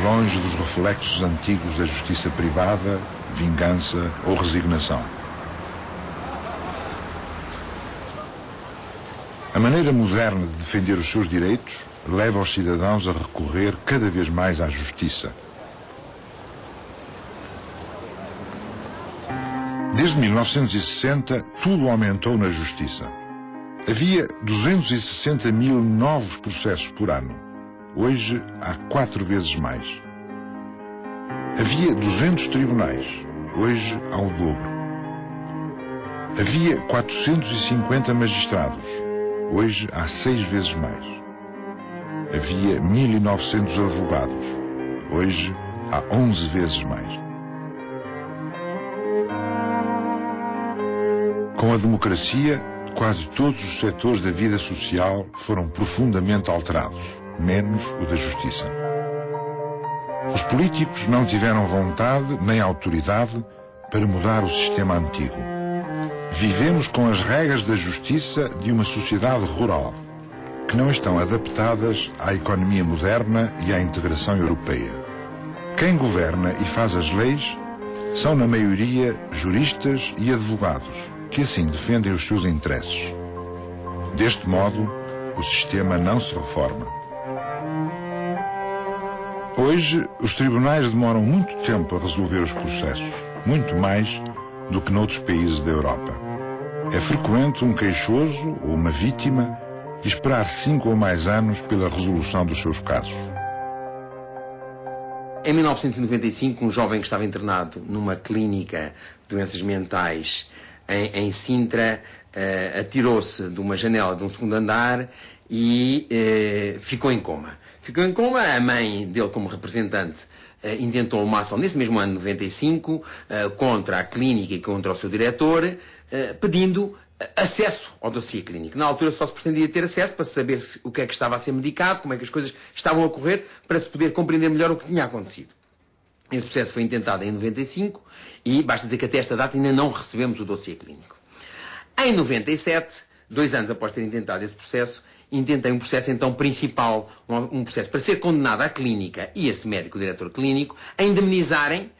longe dos reflexos antigos da justiça privada, vingança ou resignação. A maneira moderna de defender os seus direitos leva os cidadãos a recorrer cada vez mais à justiça. Desde 1960, tudo aumentou na justiça. Havia 260 mil novos processos por ano. Hoje há 4 vezes mais. Havia 200 tribunais. Hoje há o dobro. Havia 450 magistrados. Hoje há 6 vezes mais. Havia 1.900 advogados. Hoje há 11 vezes mais. Com a democracia, quase todos os setores da vida social foram profundamente alterados, menos o da justiça. Os políticos não tiveram vontade nem autoridade para mudar o sistema antigo. Vivemos com as regras da justiça de uma sociedade rural, que não estão adaptadas à economia moderna e à integração europeia. Quem governa e faz as leis São, na maioria, juristas e advogados, que assim defendem os seus interesses. Deste modo, o sistema não se reforma. Hoje, os tribunais demoram muito tempo a resolver os processos, muito mais do que noutros países da Europa. É frequente um queixoso ou uma vítima esperar 5 ou mais anos pela resolução dos seus casos. Em 1995, um jovem que estava internado numa clínica de doenças mentais em Sintra atirou-se de uma janela de um segundo andar e ficou em coma. Ficou em coma, a mãe dele, como representante, intentou uma ação nesse mesmo ano, 95, contra a clínica e contra o seu diretor, pedindo acesso ao dossiê clínico. Na altura só se pretendia ter acesso para saber o que é que estava a ser medicado, como é que as coisas estavam a correr, para se poder compreender melhor o que tinha acontecido. Esse processo foi intentado em 95 e basta dizer que até esta data ainda não recebemos o dossiê clínico. Em 97, 2 anos após ter intentado esse processo, intentei um processo então principal, um processo para ser condenado à clínica e esse médico, o diretor clínico, a indemnizarem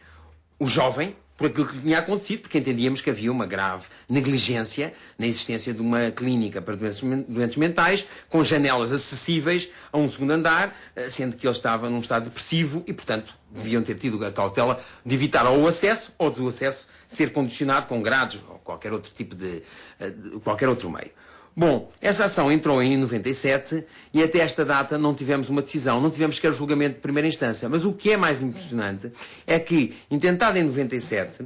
o jovem por aquilo que tinha acontecido, porque entendíamos que havia uma grave negligência na existência de uma clínica para doentes mentais, com janelas acessíveis a um segundo andar, sendo que ele estava num estado depressivo e, portanto, deviam ter tido a cautela de evitar ou o acesso, ou do acesso ser condicionado com grades ou qualquer outro tipo qualquer outro meio. Bom, essa ação entrou em 97 e até esta data não tivemos uma decisão, não tivemos sequer o julgamento de primeira instância. Mas o que é mais impressionante é que, intentado em 97,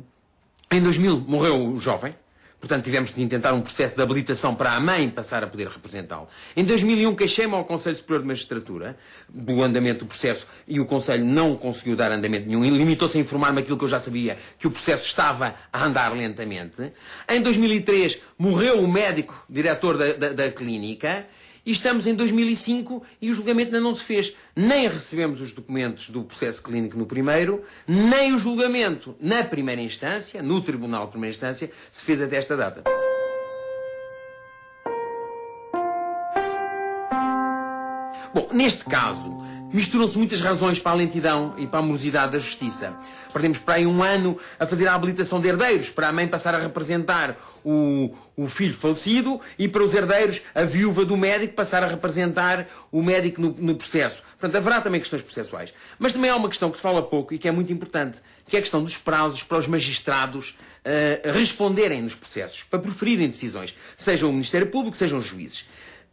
em 2000 morreu o jovem, portanto tivemos de intentar um processo de habilitação para a mãe passar a poder representá-lo. Em 2001 queixei-me ao Conselho Superior de Magistratura do andamento do processo e o Conselho não conseguiu dar andamento nenhum e limitou-se a informar-me aquilo que eu já sabia, que o processo estava a andar lentamente. Em 2003 morreu o médico diretor da clínica e estamos em 2005 e o julgamento ainda não se fez. Nem recebemos os documentos do processo clínico no primeiro, nem o julgamento na primeira instância, no Tribunal de Primeira Instância, se fez até esta data. Bom, neste caso, misturam-se muitas razões para a lentidão e para a morosidade da justiça. Perdemos para aí 1 ano a fazer a habilitação de herdeiros, para a mãe passar a representar o filho falecido e para os herdeiros, a viúva do médico, passar a representar o médico no processo. Portanto, haverá também questões processuais. Mas também há uma questão que se fala pouco e que é muito importante, que é a questão dos prazos para os magistrados responderem nos processos, para proferirem decisões, seja o Ministério Público, sejam os juízes.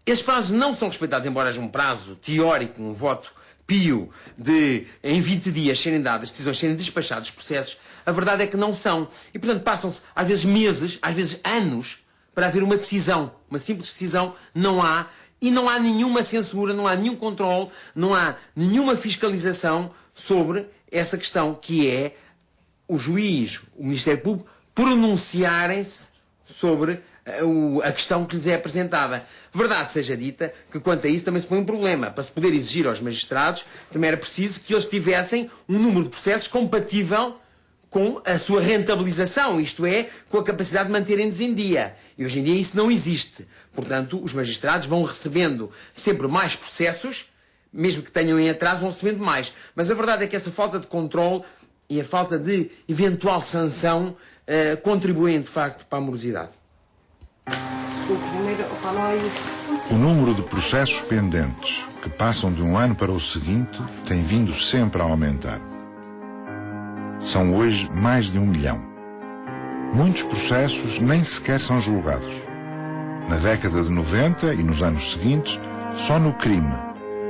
Esses prazos não são respeitados, embora haja um prazo teórico, um voto pio de, em 20 dias, serem dadas decisões, serem despachados os processos. A verdade é que não são. E, portanto, passam-se, às vezes, meses, às vezes anos, para haver uma decisão. Uma simples decisão não há. E não há nenhuma censura, não há nenhum controle, não há nenhuma fiscalização sobre essa questão, que é o juiz, o Ministério Público, pronunciarem-se sobre a questão que lhes é apresentada. Verdade seja dita que, quanto a isso, também se põe um problema. Para se poder exigir aos magistrados, também era preciso que eles tivessem um número de processos compatível com a sua rentabilização, isto é, com a capacidade de manterem-nos em dia. E hoje em dia isso não existe. Portanto, os magistrados vão recebendo sempre mais processos, mesmo que tenham em atraso, vão recebendo mais. Mas a verdade é que essa falta de controle e a falta de eventual sanção contribuem, de facto, para a morosidade. O número de processos pendentes que passam de um ano para o seguinte tem vindo sempre a aumentar. São hoje mais de 1 milhão. Muitos processos nem sequer são julgados. Na década de 90 e nos anos seguintes, só no crime,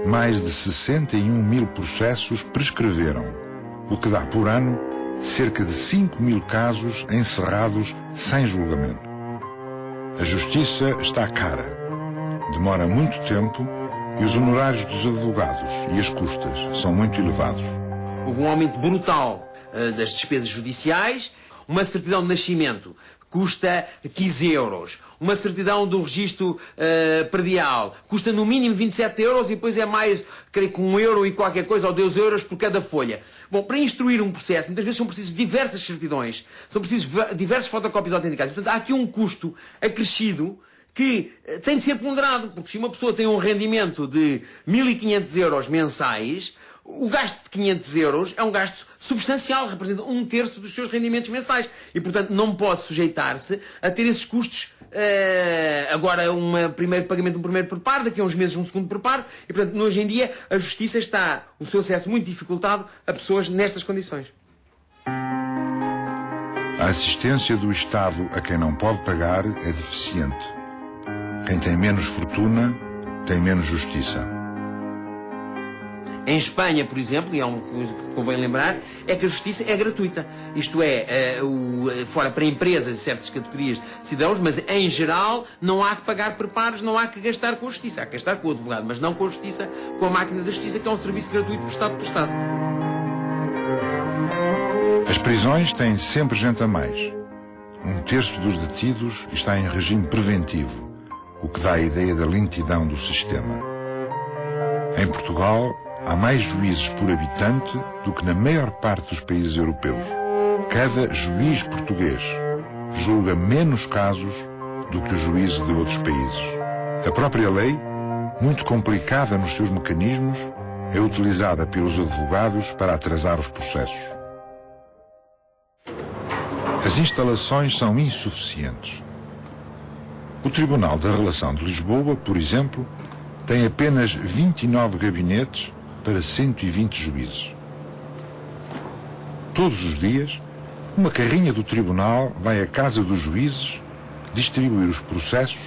mais de 61 mil processos prescreveram, o que dá por ano cerca de 5 mil casos encerrados sem julgamento. A justiça está cara, demora muito tempo e os honorários dos advogados e as custas são muito elevados. Houve um aumento brutal das despesas judiciais. Uma certidão de nascimento custa 15 euros. Uma certidão do registro predial custa no mínimo 27 euros e depois é mais, creio que 1 euro e qualquer coisa, ou 2 euros por cada folha. Bom, para instruir um processo, muitas vezes são precisas diversas certidões, são precisas diversas fotocópias autenticadas. Portanto, há aqui um custo acrescido que tem de ser ponderado, porque se uma pessoa tem um rendimento de 1.500 euros mensais, o gasto de 500 euros é um gasto substancial, representa 1/3 dos seus rendimentos mensais. E, portanto, não pode sujeitar-se a ter esses custos, agora primeiro pagamento de um primeiro preparo, daqui a uns meses um segundo preparo. E, portanto, hoje em dia, a justiça está, o seu acesso muito dificultado a pessoas nestas condições. A assistência do Estado a quem não pode pagar é deficiente. Quem tem menos fortuna tem menos justiça. Em Espanha, por exemplo, e é uma coisa que convém lembrar, é que a justiça é gratuita. Isto é, fora para empresas e certas categorias de cidadãos, mas em geral não há que pagar preparos, não há que gastar com a justiça. Há que gastar com o advogado, mas não com a justiça, com a máquina da justiça, que é um serviço gratuito prestado pelo Estado. As prisões têm sempre gente a mais. 1/3 dos detidos está em regime preventivo, o que dá a ideia da lentidão do sistema. Em Portugal, há mais juízes por habitante do que na maior parte dos países europeus. Cada juiz português julga menos casos do que os juízes de outros países. A própria lei, muito complicada nos seus mecanismos, é utilizada pelos advogados para atrasar os processos. As instalações são insuficientes. O Tribunal da Relação de Lisboa, por exemplo, tem apenas 29 gabinetes para 120 juízes. Todos os dias, uma carrinha do tribunal vai à casa dos juízes distribuir os processos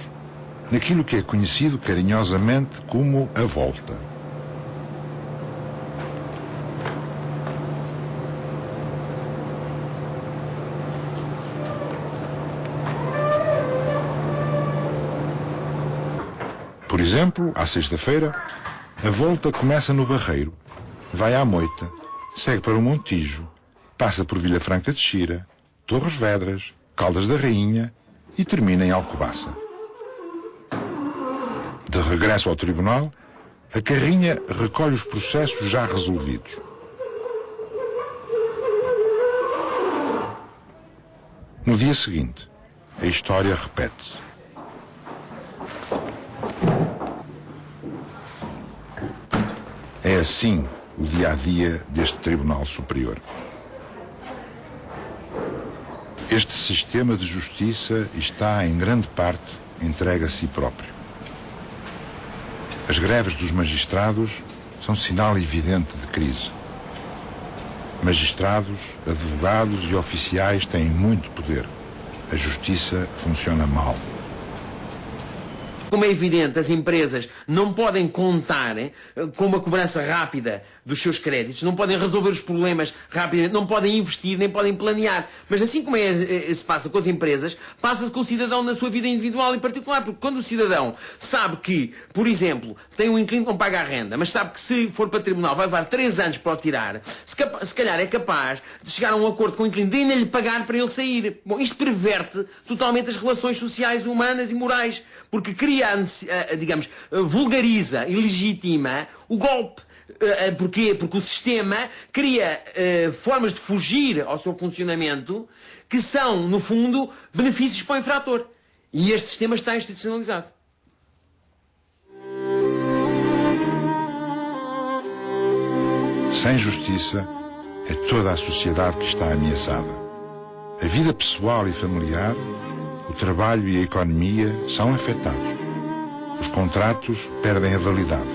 naquilo que é conhecido carinhosamente como a volta. Por exemplo, à sexta-feira, a volta começa no Barreiro, vai à Moita, segue para o Montijo, passa por Vila Franca de Xira, Torres Vedras, Caldas da Rainha e termina em Alcobaça. De regresso ao tribunal, a carrinha recolhe os processos já resolvidos. No dia seguinte, a história repete-se. É assim o dia-a-dia deste Tribunal Superior. Este sistema de justiça está, em grande parte, entregue a si próprio. As greves dos magistrados são sinal evidente de crise. Magistrados, advogados e oficiais têm muito poder. A justiça funciona mal. Como é evidente, as empresas não podem contar com uma cobrança rápida dos seus créditos, não podem resolver os problemas rapidamente, não podem investir, nem podem planear. Mas assim como se passa com as empresas, passa-se com o cidadão na sua vida individual em particular, porque quando o cidadão sabe que, por exemplo, tem um inquilino que não paga a renda, mas sabe que se for para o tribunal vai levar 3 anos para o tirar, se calhar é capaz de chegar a um acordo com o inquilino de ainda lhe pagar para ele sair. Bom, isto perverte totalmente as relações sociais, humanas e morais, porque cria, digamos, vulgariza e legitima o golpe. Porquê? Porque o sistema cria formas de fugir ao seu funcionamento que são, no fundo, benefícios para o infrator. E este sistema está institucionalizado. Sem justiça, é toda a sociedade que está ameaçada. A vida pessoal e familiar, o trabalho e a economia são afetados. Os contratos perdem a validade.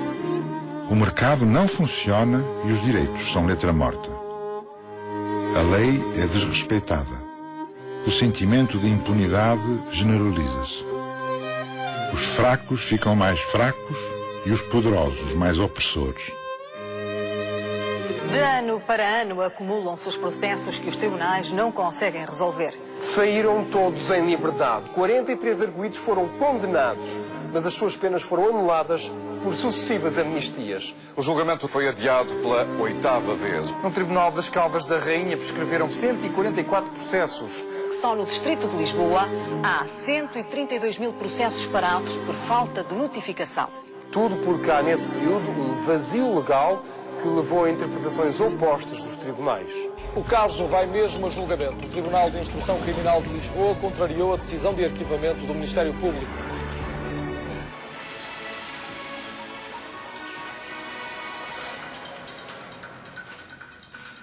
O mercado não funciona e os direitos são letra morta. A lei é desrespeitada. O sentimento de impunidade generaliza-se. Os fracos ficam mais fracos e os poderosos mais opressores. De ano para ano acumulam-se os processos que os tribunais não conseguem resolver. Saíram todos em liberdade. 43 arguidos foram condenados, mas as suas penas foram anuladas por sucessivas amnistias. O julgamento foi adiado pela 8ª vez. No Tribunal das Caldas da Rainha prescreveram 144 processos. Só no Distrito de Lisboa há 132 mil processos parados por falta de notificação. Tudo porque há nesse período um vazio legal que levou a interpretações opostas dos tribunais. O caso vai mesmo a julgamento. O Tribunal de Instrução Criminal de Lisboa contrariou a decisão de arquivamento do Ministério Público.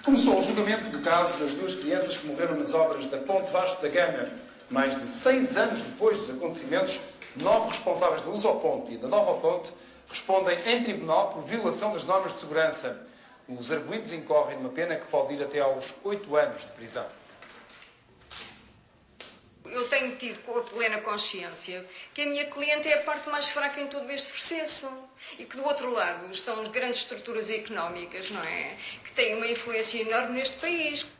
Começou o julgamento do caso das 2 crianças que morreram nas obras da Ponte Vasco da Gama. Mais de 6 anos depois dos acontecimentos, 9 responsáveis da Lusoponte e da Nova Ponte respondem em tribunal por violação das normas de segurança. Os arguidos incorrem numa pena que pode ir até aos 8 anos de prisão. Eu tenho tido com a plena consciência que a minha cliente é a parte mais fraca em todo este processo e que do outro lado estão as grandes estruturas económicas, não é? Que têm uma influência enorme neste país.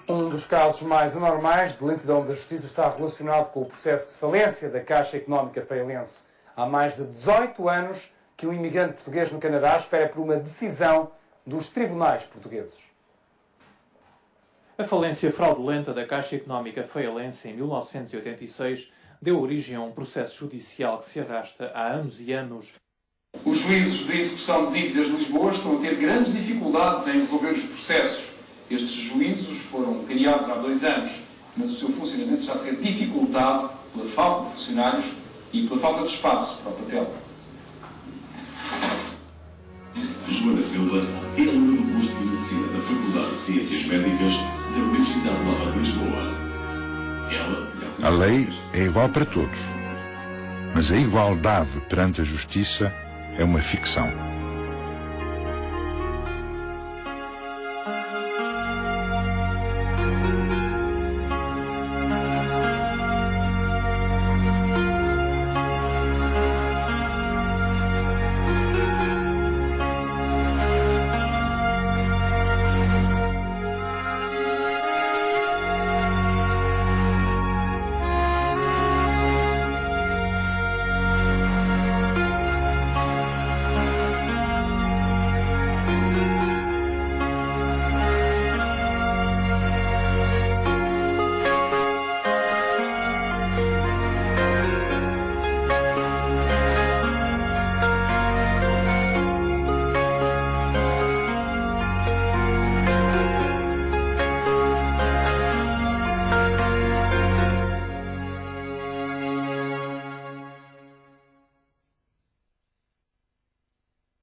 Um dos casos mais anormais de lentidão da justiça está relacionado com o processo de falência da Caixa Económica Feialense. Há mais de 18 anos que um imigrante português no Canadá espera por uma decisão dos tribunais portugueses. A falência fraudulenta da Caixa Económica Feialense em 1986 deu origem a um processo judicial que se arrasta há anos e anos. Os juízes de execução de dívidas de Lisboa estão a ter grandes dificuldades em resolver os processos. Estes juízos foram criados há 2 anos, mas o seu funcionamento está a ser dificultado pela falta de funcionários e pela falta de espaço para o papel. Joana Silva é aluna do curso de Medicina da Faculdade de Ciências Médicas da Universidade Nova de Lisboa. A lei é igual para todos, mas a igualdade perante a justiça é uma ficção.